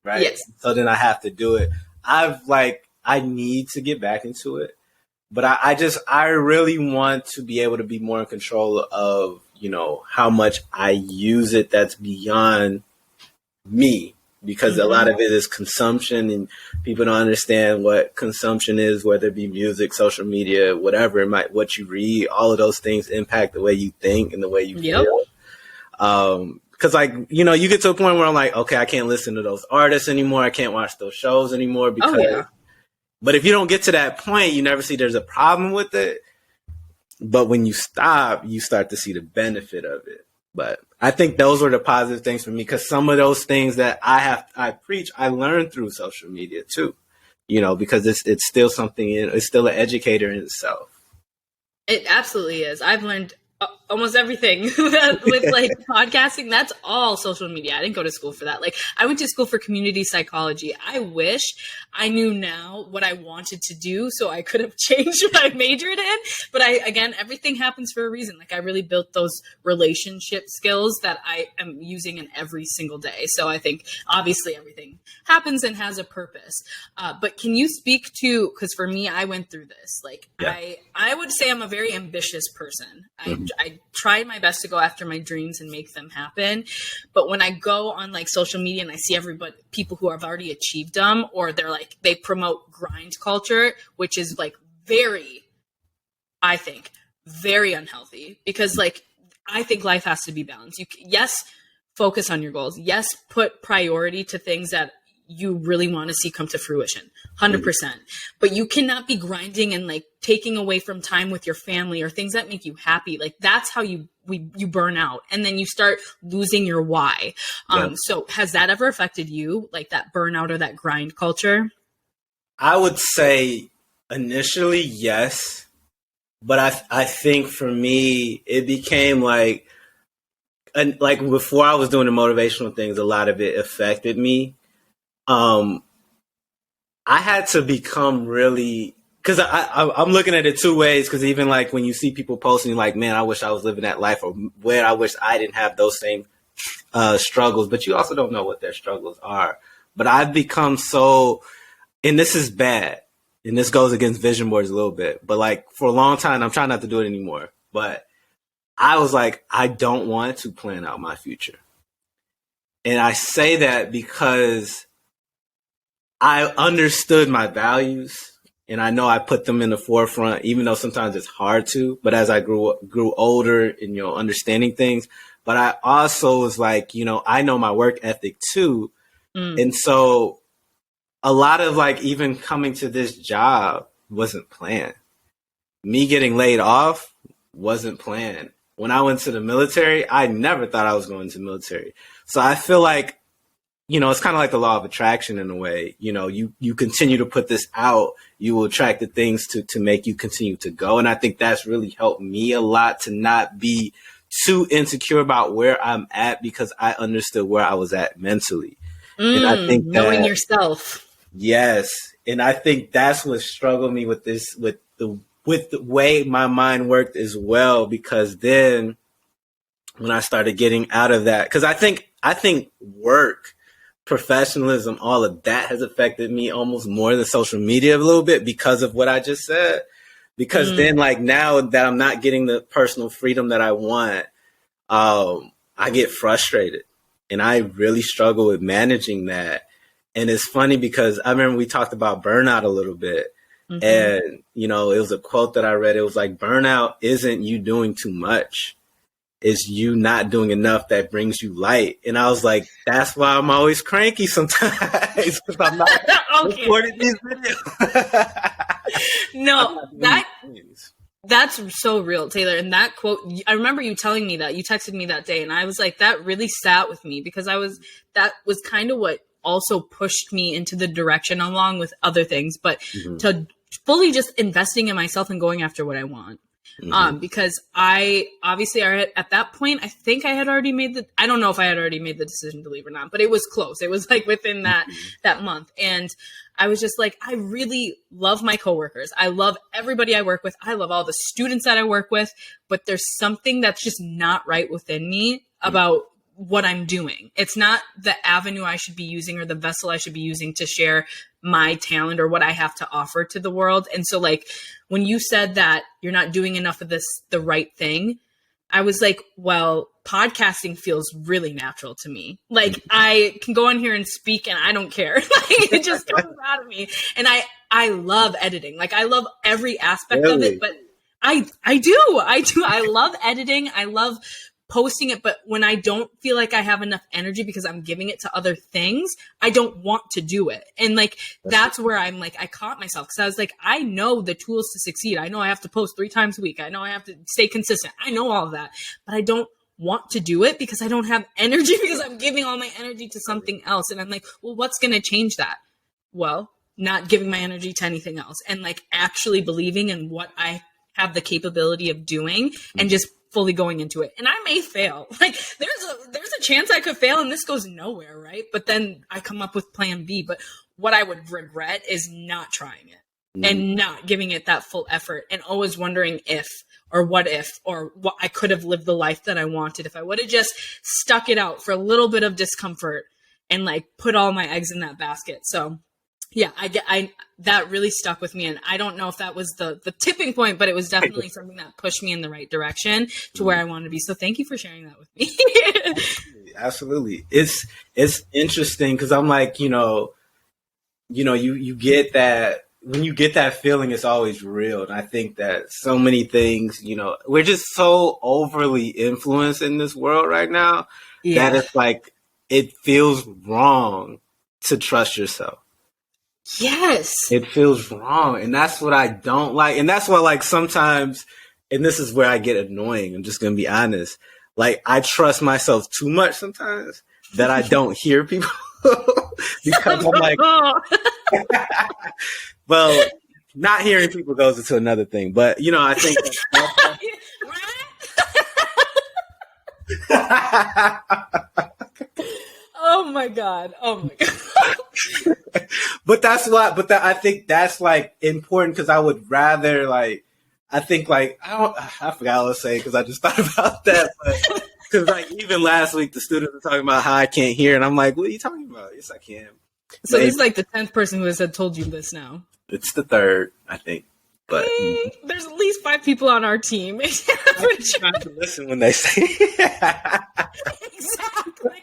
right?
Yes.
So then I have to do it. I need to get back into it, but I really want to be able to be more in control of, how much I use it. That's beyond me, because a lot of it is consumption, and people don't understand what consumption is, whether it be music, social media, whatever what you read, all of those things impact the way you think and the way you feel. Cause you get to a point where I'm like, okay, I can't listen to those artists anymore. I can't watch those shows anymore because, but if you don't get to that point, you never see there's a problem with it. But when you stop, you start to see the benefit of it. But I think those were the positive things for me, because some of those things that I preach, I learned through social media too, because it's still something, it's still an educator in itself.
It absolutely is. I've learned almost everything with like podcasting. That's all social media. I didn't go to school for that. Like, I went to school for community psychology. I wish I knew now what I wanted to do so I could have changed what I majored in. But again, everything happens for a reason. Like, I really built those relationship skills that I am using in every single day. So I think obviously everything happens and has a purpose. But can you speak to, because for me, I went through this. Like, I would say I'm a very ambitious person. I try my best to go after my dreams and make them happen. But when I go on like social media and I see people who have already achieved them, or they promote grind culture, which is like I think very unhealthy, because like, I think life has to be balanced. Yes, focus on your goals. Yes, put priority to things that you really want to see come to fruition, 100%. But you cannot be grinding and like taking away from time with your family or things that make you happy. Like, that's how you burn out, and then you start losing your why. So has that ever affected you, like that burnout or that grind culture?
I would say initially, yes. But I think for me, it became like before I was doing the motivational things, a lot of it affected me. I had to become really, because I'm looking at it two ways. Because even like when you see people posting like, man, I wish I was living that life, or where I wish I didn't have those same struggles, but you also don't know what their struggles are. But I've become so, and this is bad, and this goes against vision boards a little bit, but like for a long time, I'm trying not to do it anymore. But I was like, I don't want to plan out my future. And I say that because I understood my values, and I know I put them in the forefront, even though sometimes it's hard to. But as I grew older and, understanding things, but I also was like, I know my work ethic too. And so a lot of like even coming to this job wasn't planned. Me getting laid off wasn't planned. When I went to the military, I never thought I was going to the military. So I feel like, it's kind of like the law of attraction in a way. You continue to put this out, you will attract the things to make you continue to go. And I think that's really helped me a lot to not be too insecure about where I'm at, because I understood where I was at mentally. And I think
knowing yourself.
Yes. And I think that's what struggled me with this, with the way my mind worked as well, because then when I started getting out of that, because I think work, professionalism, all of that has affected me almost more than social media a little bit, because of what I just said. Because then like now that I'm not getting the personal freedom that I want, I get frustrated, and I really struggle with managing that. And it's funny because I remember we talked about burnout a little bit, and, it was a quote that I read. It was like, burnout isn't you doing too much. It's you not doing enough that brings you light. And I was like, that's why I'm always cranky sometimes, because I'm not recording these videos.
No, that's so real, Taylor. And that quote, I remember you telling me that. You texted me that day, and I was like, that really sat with me, because that was kind of what also pushed me into the direction along with other things, but
Mm-hmm.
to fully just investing in myself and going after what I want. Because I obviously at that point, I think I had already I don't know if I had already made the decision to leave or not, but it was close. It was like within that month. And I was just like, I really love my coworkers. I love everybody I work with. I love all the students that I work with, but there's something that's just not right within me about what I'm doing. It's not the avenue I should be using or the vessel I should be using to share my talent or what I have to offer to the world. And so like when you said that you're not doing enough of this, the right thing, I was like, well, podcasting feels really natural to me. Like I can go on here and speak and I don't care. Like it just comes out of me. And I love editing. Like I love every aspect of it, but I do. I love editing. I love posting it, but when I don't feel like I have enough energy because I'm giving it to other things, I don't want to do it. And like, that's where I'm like, I caught myself because I was like, I know the tools to succeed. I know I have to post 3 times a week. I know I have to stay consistent. I know all of that, but I don't want to do it because I don't have energy because I'm giving all my energy to something else. And I'm like, well, what's going to change that? Well, not giving my energy to anything else and like actually believing in what I have the capability of doing and just fully going into it. And I may fail. Like there's a chance I could fail and this goes nowhere, right? But then I come up with plan B. But what I would regret is not trying it and not giving it that full effort and always wondering if or what I could have lived the life that I wanted if I would have just stuck it out for a little bit of discomfort and like put all my eggs in that basket. So yeah, that really stuck with me. And I don't know if that was the tipping point, but it was definitely something that pushed me in the right direction to where I wanted to be. So thank you for sharing that with me.
Absolutely. It's interesting because I'm like, you get that when you get that feeling, it's always real. And I think that so many things, we're just so overly influenced in this world right now that it's like, it feels wrong to trust yourself.
Yes.
It feels wrong. And that's what I don't like. And that's why, like, sometimes, and this is where I get annoying. I'm just going to be honest. Like, I trust myself too much sometimes that I don't hear people because I'm like, well, not hearing people goes into another thing. But, I think
Oh my God.
But that's why, I think that's like important because I would rather like, I think like, I forgot what I was saying because I just thought about that. But because like even last week, the students were talking about how I can't hear. And I'm like, what are you talking about? Yes, I can.
So this is like the 10th person who has told you this now.
It's the 3rd, I think. But
there's at least 5 people on our team.
I try to listen when they say
Exactly.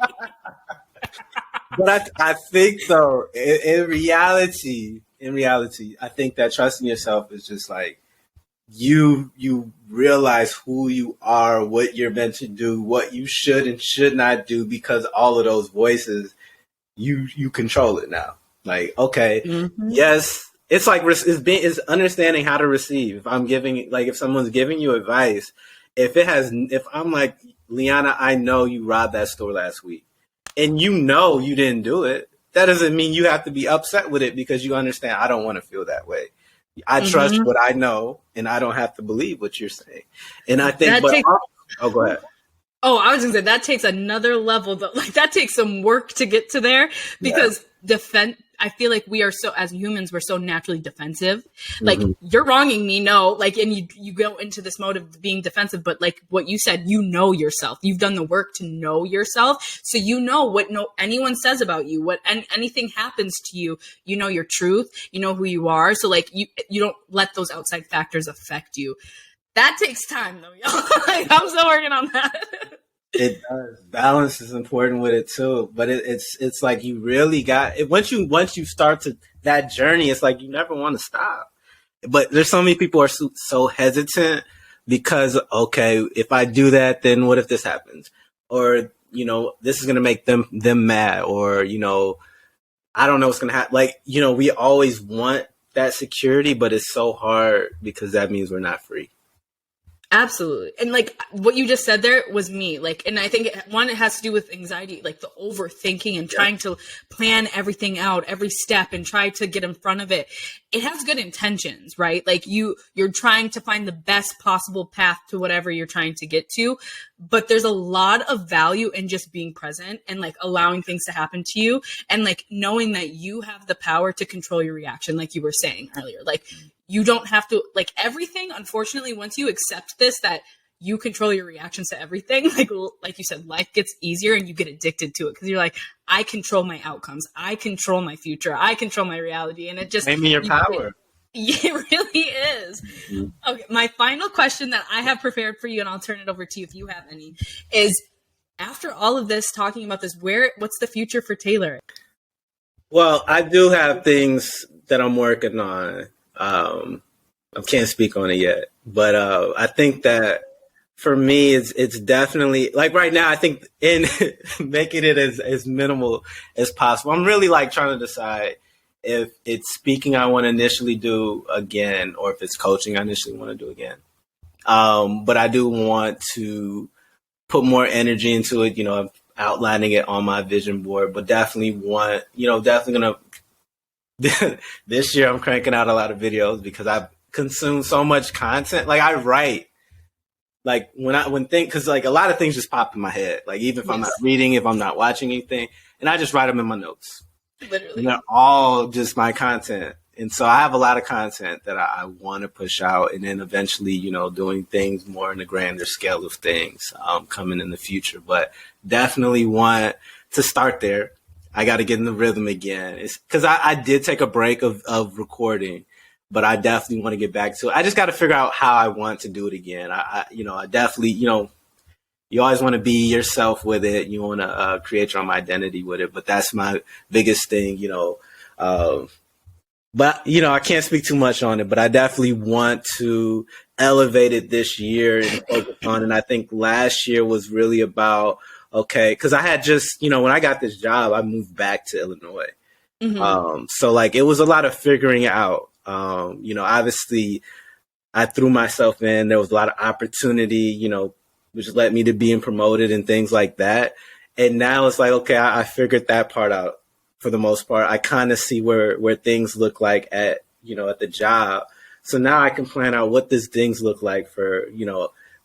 But I think though, in reality, I think that trusting yourself is just like you realize who you are, what you're meant to do, what you should and should not do, because all of those voices, you control it now. Like, okay, yes, it's like it's understanding how to receive. If someone's giving you advice, if I'm like, Liana, I know you robbed that store last week. And you didn't do it, that doesn't mean you have to be upset with it because you understand I don't want to feel that way. I trust what I know, and I don't have to believe what you're saying. And I think, go ahead.
Oh, I was going to say that takes another level. Like that takes some work to get to there because I feel like we are as humans, we're so naturally defensive. Like you're wronging me. No, like, and you go into this mode of being defensive, but like what you said, yourself, you've done the work to know yourself. So what anyone says about you, anything happens to you, your truth, who you are. So like you don't let those outside factors affect you. That takes time though, y'all. Like, I'm still working on that.
It does. Balance is important with it too, but it's like you really got it. Once you start to that journey, it's like you never want to stop. But there's so many people are so hesitant because, okay, if I do that, then what if this happens? Or, this is going to make them mad, or, I don't know what's going to happen. Like, we always want that security, but it's so hard because that means we're not free.
Absolutely. And like what you just said there was me. Like, and I think one, it has to do with anxiety, like the overthinking and trying to plan everything out, every step, and try to get in front of it. It has good intentions, right? Like you're trying to find the best possible path to whatever you're trying to get to. But there's a lot of value in just being present and like allowing things to happen to you and like knowing that you have the power to control your reaction, like you were saying earlier. Like, you don't have to, like, everything, unfortunately, once you accept this, that you control your reactions to everything, like you said, life gets easier and you get addicted to it because you're like, I control my outcomes. I control my future. I control my reality. And it just...
Maybe your power.
Yeah, it really is. Mm-hmm. Okay, my final question that I have prepared for you, and I'll turn it over to you if you have any, is after all of this, talking about this, what's the future for Taylor?
Well, I do have things that I'm working on. I can't speak on it yet, but I think that for me, it's definitely like right now. I think in making it as minimal as possible. I'm really like trying to decide if it's speaking I want to initially do again, or if it's coaching I initially want to do again. But I do want to put more energy into it. You know, I'm outlining it on my vision board, but definitely gonna. This year I'm cranking out a lot of videos because I've consumed so much content. Like I write, like because like a lot of things just pop in my head. Like even if I'm not reading, if I'm not watching anything, and I just write them in my notes. Literally, and they're all just my content. And so I have a lot of content that I want to push out, and then eventually, doing things more in the grander scale of things coming in the future. But definitely want to start there. I got to get in the rhythm again. It's because I did take a break of recording, but I definitely want to get back to it. I just got to figure out how I want to do it again. I definitely, you always want to be yourself with it. You want to create your own identity with it. But that's my biggest thing, But, I can't speak too much on it, but I definitely want to elevate it this year and focus on it. And I think last year was really about, okay, because I had just, when I got this job, I moved back to Illinois. Mm-hmm. So like it was a lot of figuring out. Obviously I threw myself in. There was a lot of opportunity, which led me to being promoted and things like that. And now it's like, okay, I figured that part out for the most part. I kind of see where things look like at the job. So now I can plan out what does things look like for,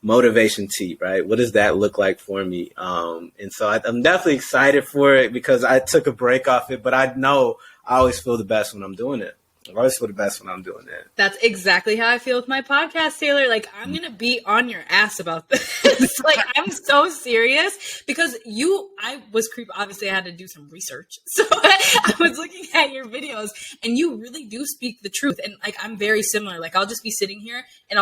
motivation tea, right? What does that look like for me? And so I'm definitely excited for it because I took a break off it, but I know I always feel the best when I'm doing it. I always feel the best when I'm doing it.
That's exactly how I feel with my podcast, Taylor. Like, I'm going to be on your ass about this. Like, I'm so serious because I was obviously I had to do some research. So I was looking at your videos and you really do speak the truth. And like, I'm very similar. Like, I'll just be sitting here and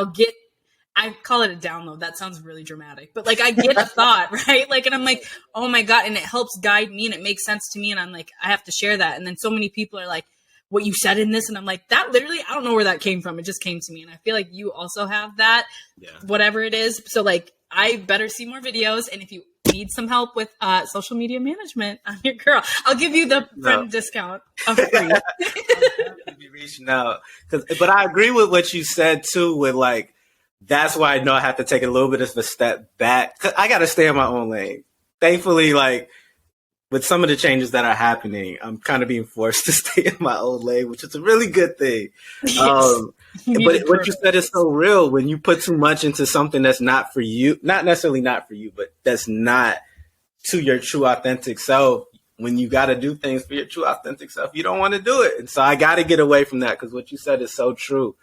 I call it a download. That sounds really dramatic, but like I get a thought, right? Like, and I'm like, oh my God. And it helps guide me and it makes sense to me. And I'm like, I have to share that. And then so many people are like, what you said in this. And I'm like, that literally, I don't know where that came from. It just came to me. And I feel like you also have that, whatever it is. So like, I better see more videos. And if you need some help with social media management, I'm your girl. I'll give you the friend discount of free.
I'll be reaching out. But I agree with what you said too, with like, that's why I know I have to take a little bit of a step back. 'Cause I got to stay in my own lane. Thankfully, like with some of the changes that are happening, I'm kind of being forced to stay in my own lane, which is a really good thing. Yes. But what you said is so real. When you put too much into something that's not for you, not necessarily not for you, but that's not to your true authentic self, when you got to do things for your true authentic self, you don't want to do it. And so I got to get away from that because what you said is so true.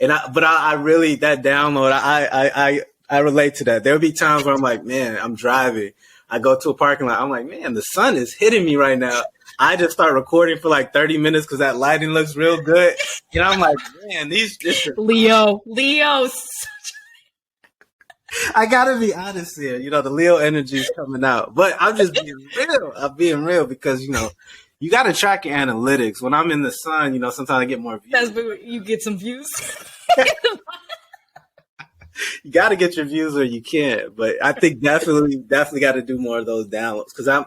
And I really, that download, I relate to that. There'll be times where I'm like, man, I'm driving. I go to a parking lot. I'm like, man, the sun is hitting me right now. I just start recording for like 30 minutes because that lighting looks real good. And I'm like, man,
Leo.
I gotta be honest here. The Leo energy is coming out. But I'm just being real. I'm being real because, you got to track your analytics. When I'm in the sun, sometimes I get more views.
That's where you get some views.
You got to get your views or you can't. But I think definitely got to do more of those downloads because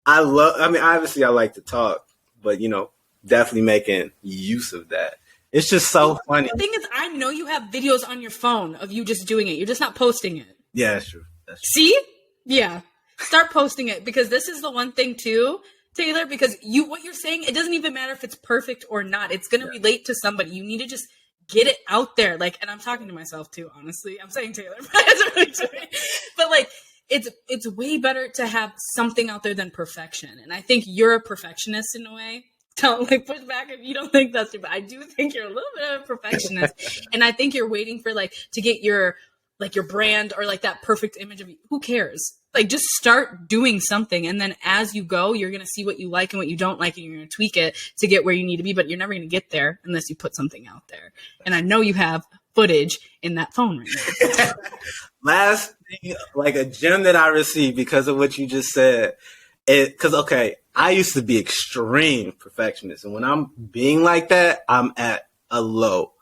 obviously I like to talk, but, definitely making use of that It's just so funny.
The thing is, I know you have videos on your phone of you just doing it. You're just not posting it.
Yeah, that's true. That's true.
See? Yeah. Start posting it, because this is the one thing too, Taylor, because what you're saying, it doesn't even matter if it's perfect or not. It's going to relate to somebody. You need to just get it out there. Like, and I'm talking to myself too, honestly. I'm saying Taylor, but it's really true. But like, it's way better to have something out there than perfection. And I think you're a perfectionist in a way. Don't like push back if you don't think that's true, but I do think you're a little bit of a perfectionist. And I think you're waiting for like to get your brand or like that perfect image of you. Who cares? Like, just start doing something, and then as you go, you're gonna see what you like and what you don't like, and you're gonna tweak it to get where you need to be. But you're never gonna get there unless you put something out there. And I know you have footage in that phone right now.
Last thing, like a gem that I received because of what you just said. Okay, I used to be extreme perfectionist, and when I'm being like that, I'm at a low,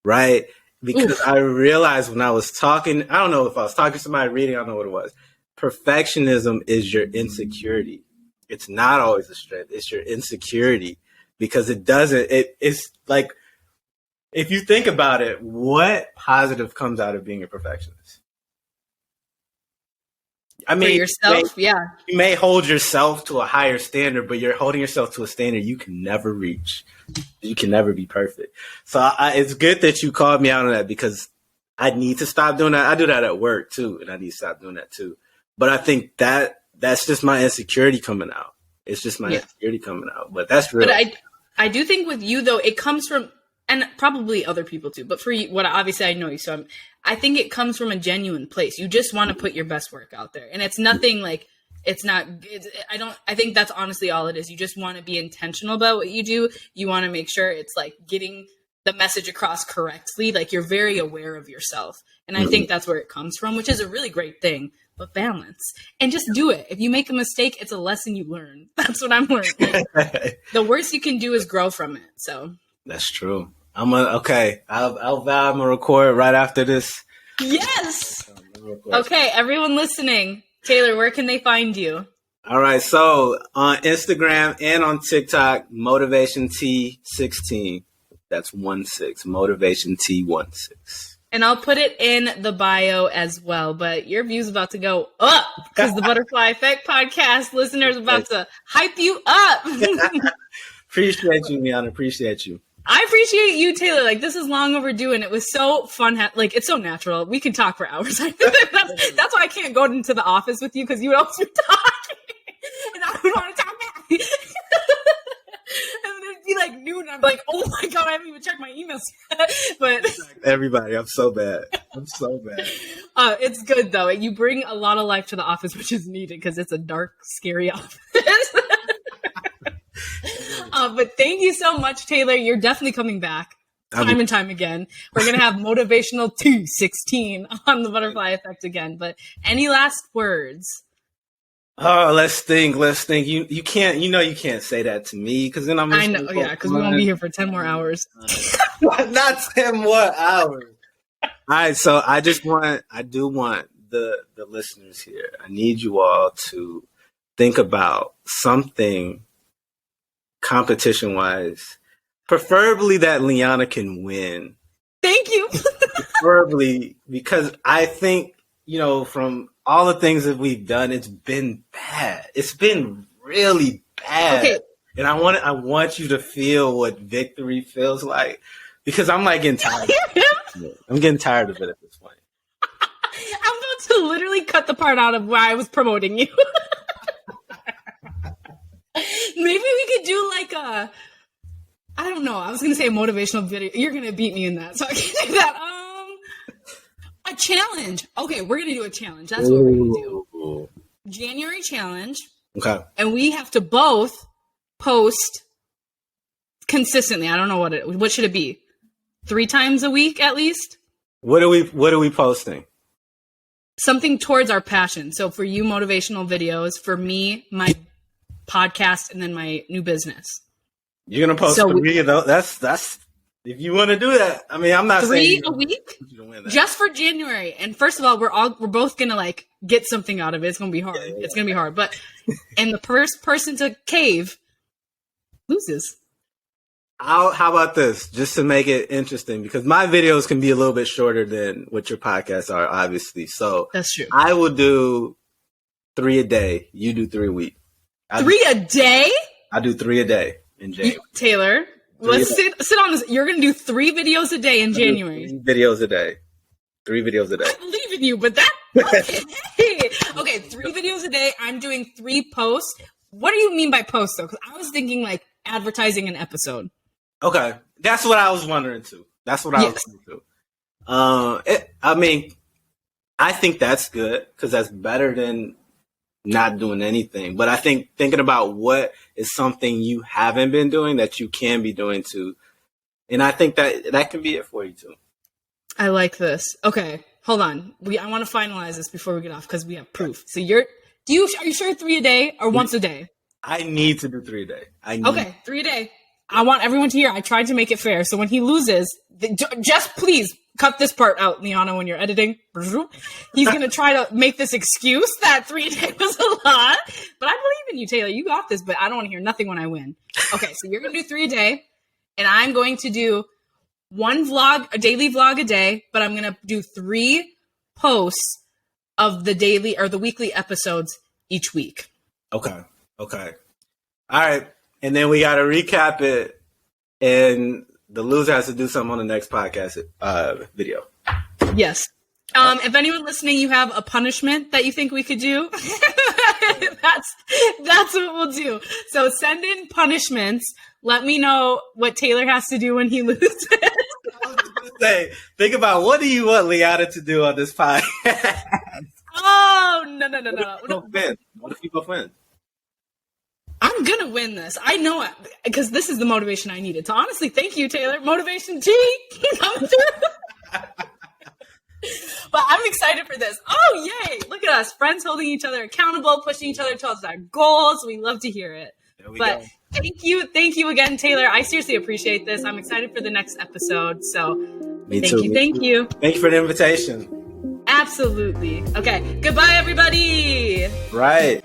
right? Because I realized when I was talking, I don't know if I was talking to somebody, reading, I don't know what it was. Perfectionism is your insecurity. It's not always a strength. It's your insecurity, because it's like, if you think about it, what positive comes out of being a perfectionist? I mean,
for yourself,
you may hold yourself to a higher standard, but you're holding yourself to a standard you can never reach. You can never be perfect. So it's good that you called me out on that, because I need to stop doing that. I do that at work too, and I need to stop doing that too. But I think that's just my insecurity coming out. It's just my insecurity coming out. But that's real.
But I do think with you though, it comes from, and probably other people too, but for you, obviously I know you, so I think it comes from a genuine place. You just want to put your best work out there, and it's nothing like, I think that's honestly all it is. You just want to be intentional about what you do. You want to make sure it's like getting the message across correctly. Like, you're very aware of yourself. And I think that's where it comes from, which is a really great thing. But balance, and just do it. If you make a mistake, it's a lesson you learn. That's what I'm learning. The worst you can do is grow from it. So
that's true. I'll vow I'm gonna record right after this.
Yes. Okay, everyone listening, Taylor, where can they find you?
All right, so on Instagram and on TikTok, Motivation T16. That's 16. Motivation T16.
And I'll put it in the bio as well. But your view's about to go up, because the Butterfly Effect podcast listeners are about to hype you up.
Appreciate you, Miana. Appreciate you.
I appreciate you, Taylor. Like, this is long overdue, and it was so fun. Like, it's so natural. We can talk for hours. that's why I can't go into the office with you, because you would always be talking, and I would want to talk back. And it'd be like noon, and I'm like, oh my God, I haven't even checked my emails yet. But
everybody, I'm so bad.
It's good though. You bring a lot of life to the office, which is needed, because it's a dark, scary office. But thank you so much, Taylor. You're definitely coming back time and time again. We're going to have Motivational 216 on the Butterfly Effect again. But any last words?
Oh, let's think. You can't, you can't say that to me, because then
I know, because we won't be here for 10 more hours.
Not 10 more hours. All right, so I do want the listeners here. I need you all to think about something competition-wise, preferably that Liana can win.
Thank you.
Preferably, because I think, from all the things that we've done, it's been bad. It's been really bad. Okay. And I want you to feel what victory feels like, because I'm like getting tired. I'm getting tired of it at this point.
I'm about to literally cut the part out of where I was promoting you. Maybe we could do like I don't know. I was going to say a motivational video. You're going to beat me in that, so I can't do that. A challenge. Okay, we're going to do a challenge. That's what we're going to do. January challenge.
Okay.
And we have to both post consistently. I don't know what should it be? 3 times a week at least?
What are we posting?
Something towards our passion. So for you, motivational videos. For me, my podcast, and then my new business.
You're gonna post 3 of those. That's if you want to do that. I mean, I'm not
3
saying
a week just for January. And first of all, we're both gonna like get something out of it. It's gonna be hard. Yeah. It's gonna be hard. But and the first person to cave loses.
How about this? Just to make it interesting, because my videos can be a little bit shorter than what your podcasts are, obviously. So
That's true.
I will do 3 a day. You do 3 a week.
Three a day?
I do 3 a day in January.
Taylor, let's sit on this. You're going to do 3 videos a day in January.
3 videos a day. 3 videos a day.
I believe in you, but that... Okay, 3 videos a day. I'm doing 3 posts. What do you mean by posts, though? Because I was thinking, like, advertising an episode.
Okay. That's what I was wondering, too. That's what I was thinking, too. I mean, I think that's good, because that's better than not doing anything. But I think thinking about what is something you haven't been doing that you can be doing, too. And I think that can be it for you, too.
I like this. Okay, hold on. I want to finalize this before we get off because we have proof. So are you sure 3 a day or once a day?
I need to do 3 a day.
Okay, 3 a day. I want everyone to hear. I tried to make it fair. So when he loses, just please cut this part out, Liana, when you're editing. He's going to try to make this excuse that 3 a day was a lot. But I believe in you, Taylor. You got this, but I don't want to hear nothing when I win. Okay, so you're going to do 3 a day, and I'm going to do a daily vlog a day, but I'm going to do 3 posts of the daily or the weekly episodes each week.
Okay. All right. And then we got to recap it, and the loser has to do something on the next podcast video.
Yes. If anyone listening, you have a punishment that you think we could do, that's what we'll do. So send in punishments. Let me know what Taylor has to do when he loses.
I was going to say, think about what do you want Liana to do on this podcast?
Oh, no.
What if you both win?
I'm going to win this. I know it, because this is the motivation I needed. So honestly, thank you, Taylor. Motivation T. But I'm excited for this. Oh, yay. Look at us. Friends holding each other accountable, pushing each other towards our goals. We love to hear it. But thank you again, Taylor. I seriously appreciate this. I'm excited for the next episode. So
Me too.
Thank you.
Thank you for the invitation.
Absolutely. Okay. Goodbye, everybody.
Right.